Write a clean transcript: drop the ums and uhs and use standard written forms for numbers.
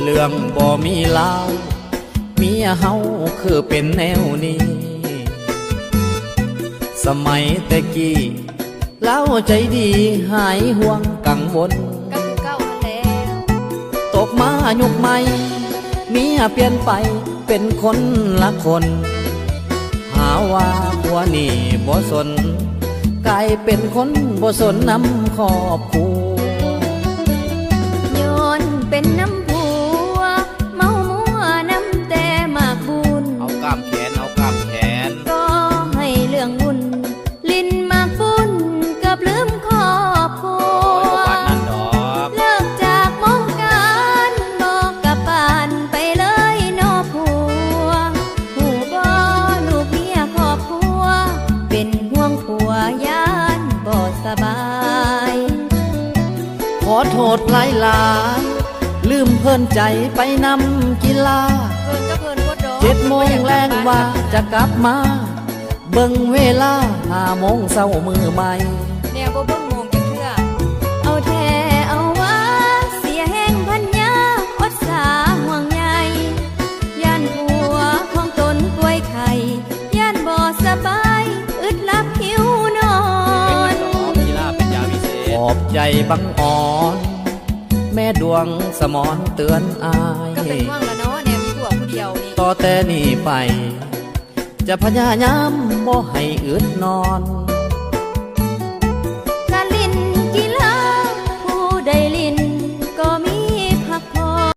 เรื่องบ่มีเล่าเมียเฮาคือเป็นแนวนี้สมัยแต่กี้เล่าใจดีหายห่วงกังวลก็คือเก่าแล้วตกมายุคใหม่เมียเปลี่ยนไปเป็นคนละคนหาว่าผัวนี่บ่สนกลายเป็นคนบ่สนนำครอบครัวย้อนเป็นน้ำผัวเมามัวน้ำแต่มากบุญเอากล้ามแขนเอากล้ามแขนก็ให้เรื่องบุญลิ้นมากบุญกับลืมครอบครัวเลิกจากมองการบอกกับป่านไปเลยนอผัวหูบ่ลูกเมียครอบครัวเป็นห่วงผัวยานบ่สบายขอโทษหลายๆลืมเพิ่นใจไปนำกีฬา7 โมงแรงว่าจะกลับมาเบิ่งเวลา5 โมงเช้ามือใหม่แนวบ่เบิ่งโมงจังเทื่อเอาแท้เอาว่าเสียแห้งพันยาอดสาห่วงใยย่านผัวของตนป่วยไข้ย่านบ่สบายอึดลับหิวนอนขอบใจบังอ่อนแม่ดวงสมรเตือนอายก็เป็นว่างละเนาะแนวมีผัวผู้เดียวนี่ต่อแต่นี้ไปจะพยายามบ่ให้อึดนอนการลินกีฬา